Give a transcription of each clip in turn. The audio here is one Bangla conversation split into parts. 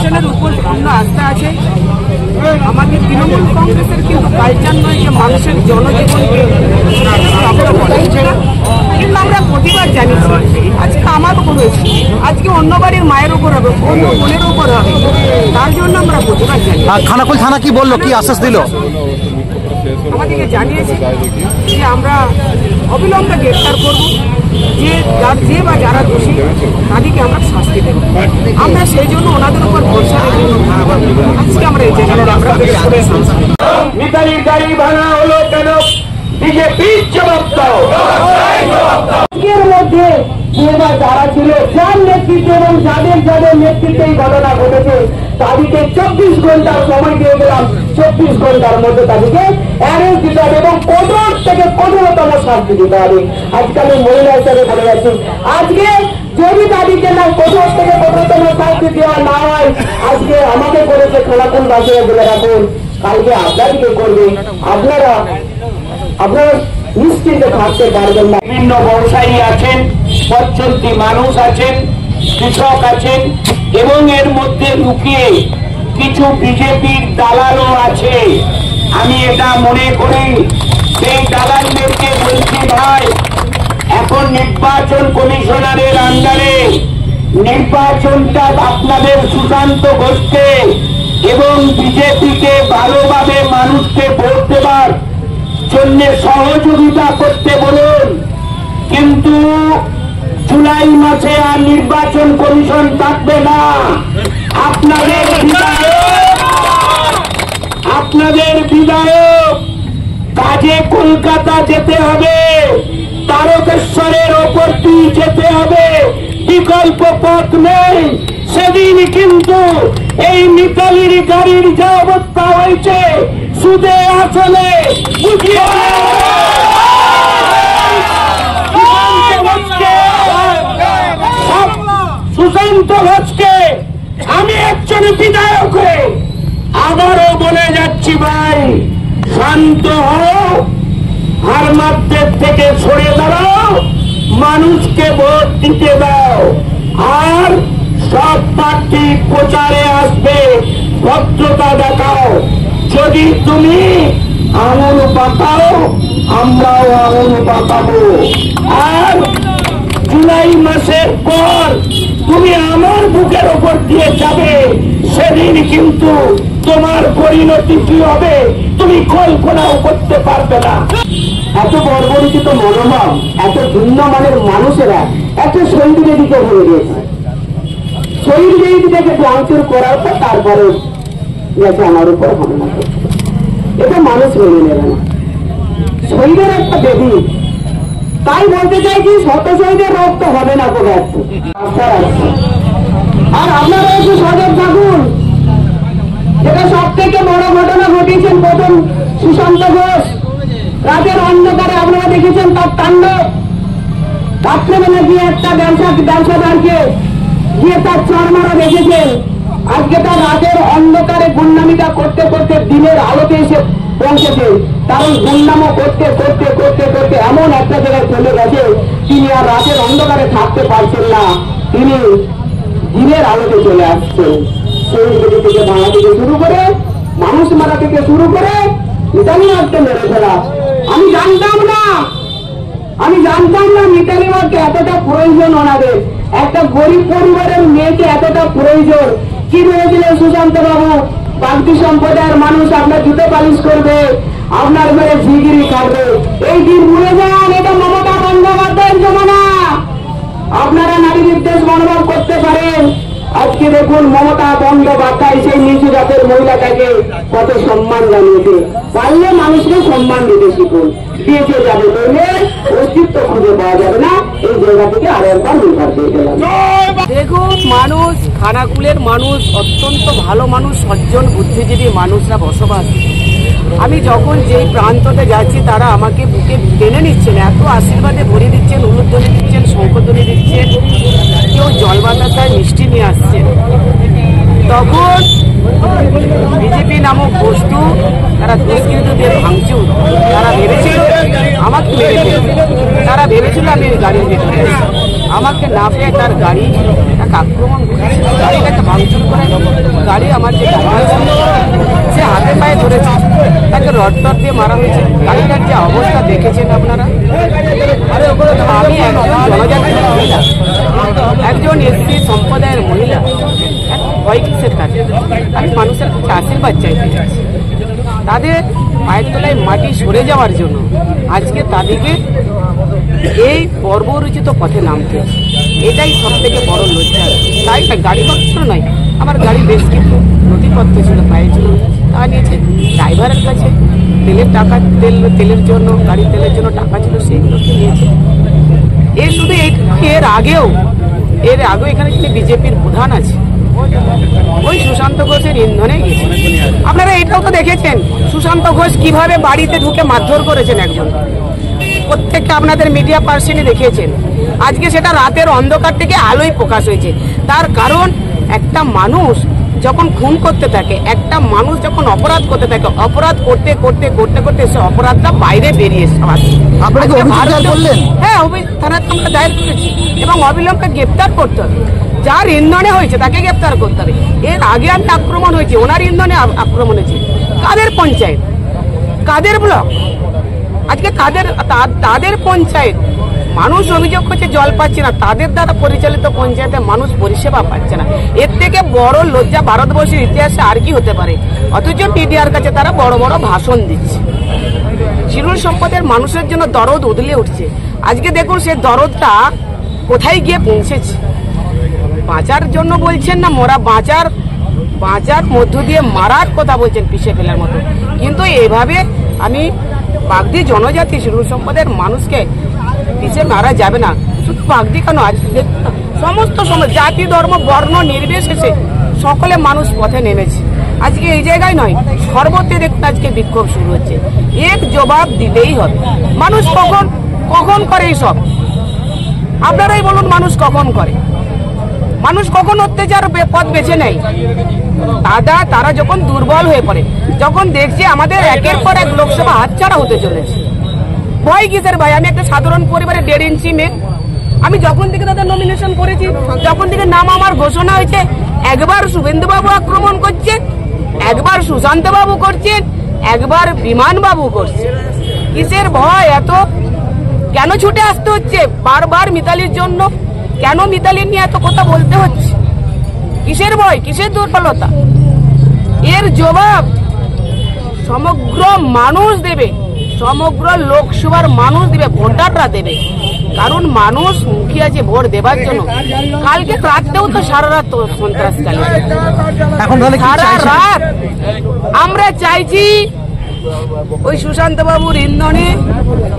কমিশনের উপর পূর্ণ আস্থা আছে। আমাদের তৃণমূল কংগ্রেসের কিন্তু কালচার নয় যে মানুষের জনজীবনকে কিন্তু আমরা প্রতিবাদ জানিয়েছি। আজকে আমার উপর হয়েছে, আজকে অন্য বাড়ির মায়ের উপর হবে, অন্য বোনের উপর হবে, তার জন্য আমরা প্রতিবাদ জানি। খানাকুল থানা কি বললো, কি আশ্বাস দিল? আমাদেরকে জানিয়েছে যে আমরা অবিলম্বে গ্রেফতার করব, যে বা যারা দোষী তাদেরকে আমরা শাস্তি দেব। আমরা সেই জন্য ওনাদের উপর ভরসা রেখে আজকে আমরা এই জায়গায় আমরা মিতালির গাড়ি ভাঙা হলো কেন? বিজেপির জবাব দাও। এর মধ্যে যারা ছিল, যার নেতৃত্ব এবং যাদের যাদের নেতৃত্বে এই ঘটনা ঘটেছে তাদেরকে 24 ঘন্টার সময় দিয়ে গেলাম। 24 ঘন্টার মধ্যে তাদেরকে অ্যারেস্ট দিতে হবে এবং কঠোর থেকে কঠোরতম শাস্তি দিতে হবে। আজকাল মহিলা হিসাবে বলে যাচ্ছি, আজকে যদি তাদেরকে না কঠোর থেকে কঠোরতম শাস্তি দেওয়া না হয়, আজকে আমাকে করেছে খানাকুল বাসিয়া বলে রাখুন, কালকে আপনাদেরকে করবে। আপনারা নিশ্চিন্তে থাকতে পারবেন না। বিভিন্ন ব্যবসায়ী আছেন, পথচলতি মানুষ আছেন, কৃষক আছেন এবং এর মধ্যে লুকিয়ে কিছু বিজেপির দালালও আছে। আমি এটা মনে করি সেই দালালদেরকে বলছি, ভাই এখন নির্বাচন কমিশনারের আন্ডারে নির্বাচনটা আপনাদের সুশান্ত ঘোষকে এবং বিজেপিকে ভালোভাবে মানুষকে ভোট দেবার জন্য সহযোগিতা করতে বলুন। কিন্তু জুলাই মাসে আর নির্বাচন কমিশন থাকবে না। আপনাদের বিধায়ক কাজে কলকাতা যেতে হবে, তারকেশ্বরের ওপর দিয়ে যেতে হবে, বিকল্প পথ নেই। সেদিন কিন্তু এই মিতালির গাড়ির যা অবস্থা হয়েছে সুদে আসলে বুঝিয়ে সুশান্ত ঘোষকে আমি একজন বিধায়ক হয়ে আবারও বলে যাচ্ছি, ভাই শান্ত হও, হারমাতদের থেকে সরে দাঁড়াও, মানুষকে ভোট দিতে দাও। আর সব প্রার্থী প্রচারে আসবে, ভদ্রতা দেখাও। যদি তুমি আঙুল পাকাও, আমরাও আঙুল পাকাবো। আর জুলাই মাসের পর তুমি আমার বুকের ওপর দিয়ে যাবে, সেদিন কিন্তু তোমার পরিণতি কি হবে তুমি কল্পনাও করতে পারবে না। এত বর্বরিত মনোভাব, এত ভিন্ন মানের মানুষেরা এত শহীদের দিকে হয়ে গেছে। শহীদের দিকে ভাঙচুর করার পর তারপরে গেছে আমার উপর হামলা করছে। এটা মানুষ মেনে নেবে না। শহীদের একটা দেবী, তাই বলতে চাইছি শত শহীদের রক্ত হবে না কোনো একটা। আর আপনারা একটু সজাগ থাকুন। যেটা সব থেকে বড় ঘটনা ঘটিয়েছেন প্রথম সুশান্ত ঘোষ, রাতের অন্ধকারে আপনারা দেখেছেন তার তাণ্ডব। রাত্রেবেলা গিয়ে একটা ব্যবসাদারকে গিয়ে তার চরমারা দেখেছেন। আজকে তার রাতের অন্ধকারে গুন্ডামিটা করতে করতে দিনের আলোতে এসে পৌঁছেছে। কারণ গুন্ডামো করতে করতে করতে করতে এমন একটা জায়গায় চলে গেছে তিনি আর রাতের অন্ধকারে থাকতে পারছেন না, তিনি দিনের আলোতে চলে আসছেন। সেই থেকে ভাঙা থেকে শুরু করে মানুষ মারা থেকে শুরু করে মিতালি মারতে মেরে ফেলা। আমি জানতাম না মিতালি মারতে এতটা প্রয়োজন ওনাদের। একটা গরিব পরিবারের মেয়েকে এতটা প্রয়োজন। কি ভেবেছিলেন সুশান্ত বাবু, বাগদি সম্প্রদায়ের মানুষ আপনার জুতো পালিশ করবে, আপনার ঘরে ঝিগিরি কাটবে? এই দিন ভুলে যান, এটা মমতা বন্দ্যোপাধ্যায়ের জমানা। আপনারা নারী বিদ্বেষ মনোভাব করতে পারেন। আজকে দেখুন মমতা বন্দ্যোপাধ্যায় সেই নিচু জাতের মহিলাটাকে কত সম্মান জানিয়েছে। পারলে মানুষকে সম্মান দিতে শিখুন, দিয়েছে যাবে, নইলে অস্তিত্ব খুঁজে পাওয়া যাবে না। এই জায়গা থেকে আরো একবার নির্ভর দিয়ে গেলাম। দেখুন, মানুষ, খানাকুলের মানুষ অত্যন্ত ভালো মানুষ, সজ্জন বুদ্ধিজীবী মানুষরা বসবাস। আমি যখন যেই প্রান্ততে যাচ্ছি তারা আমাকে বুকে টেনে নিচ্ছেন, এত আশীর্বাদে ভরে দিচ্ছেন, উলুধ্বনি দিচ্ছেন, শঙ্খধ্বনি দিচ্ছেন, কেউ জল বাতাসায় মিষ্টি নিয়ে আসছেন। তখন বিজেপি নামক বস্তু, তারা দুষ্কৃতদের ভাঙচুর, তারা ভেবেছিল আমাকে মেরে ফেলবে, তারা ভেবেছিল আমি গাড়ির ভেতরে আমাকে না পেয়ে তার গাড়ি আক্রমণ করেছে, গাড়িটাকে ভাঙচুর করে গাড়ি আমার যে ড্রাইভার ছিল সে হাতে পায়ে ধরেছে, তাকে রড টড দিয়ে মারা হয়েছে। গাড়িটার যে অবস্থা দেখেছেন আপনারা। আমি একজন জনজাতির মহিলা, একজন এসসি সম্প্রদায়ের মহিলা, ভয় কিসের কাছে? আমি মানুষের কাছে আশীর্বাদ চাইতে চাইছি। তাদের পায়ের তলায় মাটি সরে যাওয়ার জন্য আজকে তাদেরকে এই পর্বরচিত পথে নামতে, এটাই সব থেকে বড় লজ্জা। তাই না, গাড়িপত্র নয়, আমার গাড়ি বেশ কিছু নথিপত্র ছিল, পায়ে ছিল, তা নিয়েছে ড্রাইভারের কাছে। তেলের টাকা, তেলের জন্য, গাড়ির তেলের জন্য টাকা ছিল, সেইগুলোকে নিয়েছে। এর শুধু এর আগেও এখানে যিনি বিজেপির প্রধান আছে, ওই সুশান্ত ঘোষের ইন্ধনে গেছে। আপনারা এটাও তো দেখেছেন সুশান্ত ঘোষ কিভাবে বাড়িতে ঢুকে মারধর করেছেন একজন। প্রত্যেকটা আপনাদের মিডিয়া পার্সনই দেখিয়েছেন। আজকে সেটা রাতের অন্ধকার থেকে আলোয় প্রকাশ হয়েছে। তার কারণ একটা মানুষ যখন খুন করতে থাকে, একটা মানুষ যখন অপরাধ করতে থাকে, অপরাধ করতে করতে করতে করতে সে অপরাধটা বাইরে বেরিয়ে আসে। আপনারা কি অভিযোগ দায়ের করলেন? হ্যাঁ, থানাতে আমরা দায়ের করেছি এবং অবিলম্বে গ্রেপ্তার করতে হবে। যার ইন্ধনে হয়েছে তাকে গ্রেপ্তার করতে হবে। এর আগে আমি আক্রমণ হয়েছে, ওনার ইন্ধনে আক্রমণ হয়েছে। কাদের পঞ্চায়েত, কাদের ব্লক, আজকে তাদের পঞ্চায়েত মানুষ অভিযোগ করছে জল পাচ্ছে না, তাদের দ্বারা পরিচালিত পঞ্চায়েতে মানুষ পরিষেবা পাচ্ছে না। এর থেকে বড় লজ্জা ভারতবর্ষের ইতিহাসে আর কি হতে পারে? অথচ মিডিয়ার কাছে তারা বড় বড় ভাষণ দিচ্ছে। শিরুল সম্পদের মানুষের জন্য দরদ উদলে উঠছে। আজকে দেখুন সে দরদটা কোথায় গিয়ে পৌঁছেছে। বাঁচার জন্য বলছেন না, মোরা বাঁচার মধ্য দিয়ে মারার কথা বলছেন পিষে ফেলার মতো। কিন্তু এভাবে আমি বাগদি জনজাতি শিরুল সম্পদের মানুষকে পিছে মারা যাবে না। শুধু বাগদি কেন, আজ সমস্ত সময় জাতি ধর্ম বর্ণ নির্বিশেষে সকলে মানুষ পথে নেমেছে। আজকে এই জায়গায় নয়, সর্বত্র দেখুন আজকে বিক্ষোভ শুরু হচ্ছে। এক জবাব দিতেই হবে। মানুষ কখন করে এইসব? আপনারাই বলুন, মানুষ কখন করে? মানুষ কখন অত্যাচার পথ বেছে নেয়? তারা যখন দুর্বল হয়ে পড়ে, যখন দেখছে আমাদের একের পর এক লোকসভা হাতছাড়া হতে চলেছে। ভয় কিসের ভাই? আমি একটা সাধারণ পরিবারে 1.5 ইঞ্চি মেয়ে। আমি যখন থেকে তাদের নমিনেশন করেছি, যখন থেকে নাম আমার ঘোষণা হয়েছে, একবার শুভেন্দুবাবু আক্রমণ করছেন, একবার সুশান্ত বাবু করছেন, একবার বিমান বাবু করছেন। কিসের ভয় এত? কেন ছুটে আসতে হচ্ছে বারবার মিতালির জন্য? কেন মিতালি নিয়ে এত কথা বলতে হচ্ছে? কিসের ভয়, কিসের দুর্বলতা? এর জবাব সমগ্র মানুষ দেবে, সমগ্র লোকসভার মানুষ দেবে, ভোটাররা দেবে। কারণ মানুষ মুখী আছে ভোট দেবার জন্য। কালকে রাতটাও তো সারা রাত সন্ত্রাস চালিয়েছে। এখন সারা রাত আমরা চাইছি ওই সুশান্ত বাবুর ইন্ধনে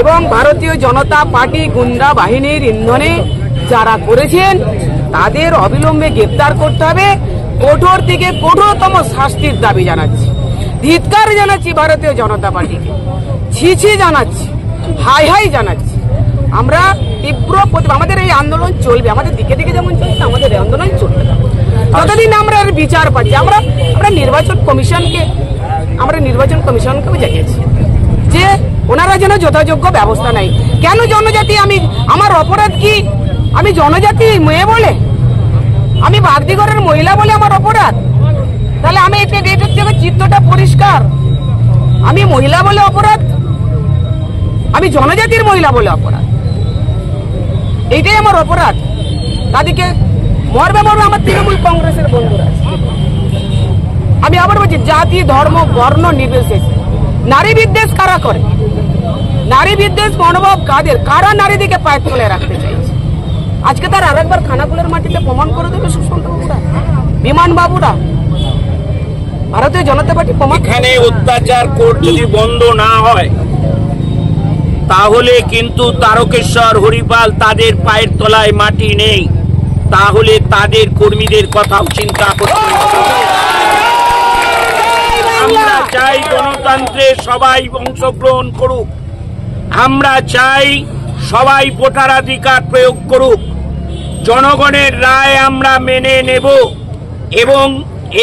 এবং ভারতীয় জনতা পার্টি গুন্ডা বাহিনীর ইন্ধনে যারা করেছেন তাদের অবিলম্বে গ্রেপ্তার করতে হবে। কঠোর থেকে কঠোরতম শাস্তির দাবি জানাচ্ছি। ধিক্কার জানাচ্ছি ভারতীয় জনতা পার্টিকে, ছি জানাচ্ছি, হাই জানাচ্ছি। আমরা তীব্র আমাদের এই আন্দোলন চলবে, আমাদের দিকে দিকে যেমন চলছে আমাদের এই আন্দোলন চলবে যতদিন আমরা এর বিচার পাচ্ছি। আমরা নির্বাচন কমিশনকেও জানিয়েছি যে ওনারা যেন যথাযোগ্য ব্যবস্থা নেয়। কেন জনজাতি? আমার অপরাধ কি? আমি জনজাতি মেয়ে বলে, আমি বাগদিগরের মহিলা বলে আমার অপরাধ? তাহলে আমি এটার থেকে চিত্রটা পরিষ্কার। আমি মহিলা বলে অপরাধ, আমি জনজাতির মহিলা বলে অপরাধ, এইটাই আমার অপরাধ। তাদেরকে মরবে আমার তৃণমূল কংগ্রেসের বন্ধুরা। আমি আবার বলছি, জাতি ধর্ম বর্ণ নির্বিশেষে নারী বিদ্বেষ কারা করে? নারী বিদ্বেষ মনোভাব কাদের? কারা নারীদিকে পায়ের তলে রাখতে চাইছে? আজকে তার আরেকবার খানাকুলের মাটিতে প্রমাণ করে দেবে সুশান্ত বাবুরা, বিমান বাবুরা, ভারতীয় জনতা পার্টি প্রমাণ। এখানে অত্যাচার কোর্ট যদি বন্ধ না হয় তাহলে কিন্তু তারকেশ্বর হরিপাল তাদের পায়ের তলায় মাটি নেই। তাহলে তাদের কর্মীদের কথাও চিন্তা করতে হবে। আমরা চাই গণতন্ত্রে সবাই অংশগ্রহণ করুক, আমরা চাই সবাই ভোটাধিকার প্রয়োগ করুক, জনগণের রায় আমরা মেনে নেব এবং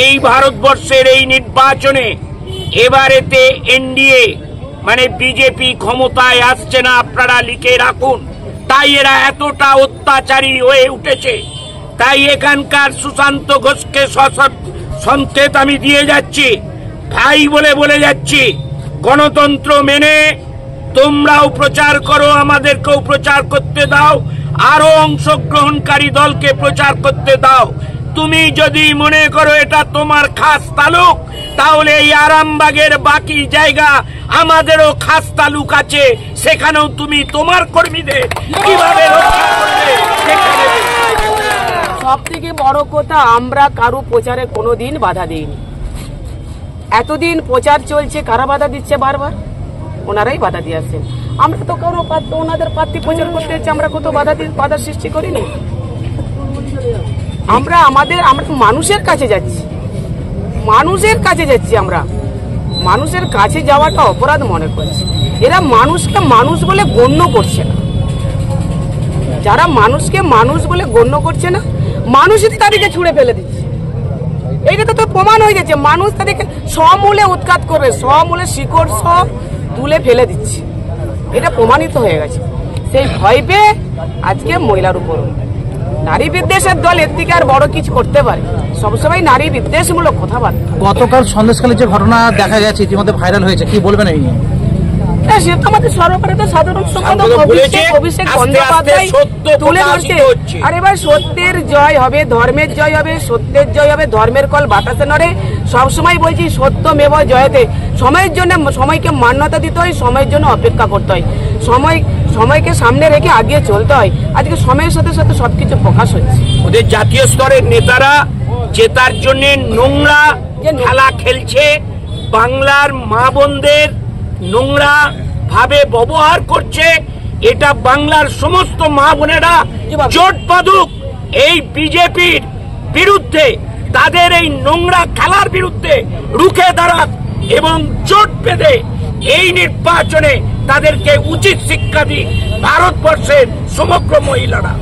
এই ভারতবর্ষের এই নির্বাচনে এবারেতে এনডিএ মানে বিজেপি ক্ষমতায় আসছে না, আপনারা লিখে রাখুন। তাই এরা এতটা অত্যাচারী হয়ে উঠেছে। তাই এখানকার সুশান্ত ঘোষকে সংকেত আমি দিয়ে যাচ্ছি, ভাই বলে বলে যাচ্ছি, গণতন্ত্র মেনে তোমরাও প্রচার করো, আমাদেরকেও প্রচার করতে দাও, আরো অংশগ্রহণকারী দলকে প্রচার করতে দাও। তুমি যদি মনে করো এটা তোমার খাস তালুক, তাহলে এই আরামবাগের বাকি জায়গা আমাদেরও খাস তালুক আছে, সেখানেও তুমি তোমার কর্মীদের কিভাবে রক্ষা করবে সেখানে। সব থেকে বড় কথা, আমরা কারো প্রচারে কোনোদিন বাধা দিইনি। এতদিন প্রচার চলছে, কারা বাধা দিচ্ছে? বারবার ওনারাই বাধা দিয়ে আসছেন। আমরা তো কারো ওনাদের প্রার্থী প্রচার করতে হচ্ছে, আমরা কত বাধা সৃষ্টি করিনি। আমরা মানুষের কাছে যাচ্ছি, আমরা মানুষের কাছে যাওয়াটা অপরাধ মনে করছি। এরা মানুষকে মানুষ বলে গণ্য করছে না। যারা মানুষকে মানুষ বলে গণ্য করছে না, মানুষই তাদেরকে ছুঁড়ে ফেলে দিচ্ছে। এইটা তো প্রমাণ হয়ে গেছে। মানুষ তাদেরকে সমূলে উৎখাত করবে, সমূলে শিকড় সহ তুলে ফেলে দিচ্ছে, এটা প্রমাণিত হয়ে গেছে। সেই ভয় পেয়ে আজকে মহিলার উপর নারী বিদ্বেষের দল এর থেকে আর বড় কিছু করতে পারে? সবসময় নারী বিদ্বেষমূলক কথাবার্তা। গতকাল সন্দেশখালী যে ঘটনা দেখা গেছে ইতিমধ্যে ভাইরাল হয়েছে, কি বলবেন এই নিয়ে? সে তো আমাদের সর্বভারতীয় সাধারণ সম্পাদক অভিষেক বন্দ্যোপাধ্যায় তুলে ধরছে। আর এবার সত্যের জয় হবে, ধর্মের জয় হবে, সত্যের জয় হবে, ধর্মের কল বাতাসে নড়ে। সবসময় বলছি সত্যমেব জয়তে। সময়ের জন্য সময়কে মান্যতা দিতে হয়, সময়ের জন্য অপেক্ষা করতে হয়, সময়কে সামনে রেখে আগিয়ে চলতে হয়। আজকে সময়ের সাথে সাথে সবকিছু প্রকাশ হচ্ছে। ওদের জাতীয় স্তরের নেতারা জেতার জন্য নোংরা খেলা খেলছে, বাংলার মা বোনদের নোংরা ভাবে ব্যবহার করছে। এটা বাংলার সমস্ত মা বোনেরা জোট বাঁধুক এই বিজেপির বিরুদ্ধে, তাদের এই নোংরা খেলার বিরুদ্ধে রুখে দাঁড়াক এবং জোট বেঁধে এই নির্বাচনে তাদেরকে উচিত শিক্ষা দিক ভারতবর্ষের সমগ্র মহিলারা।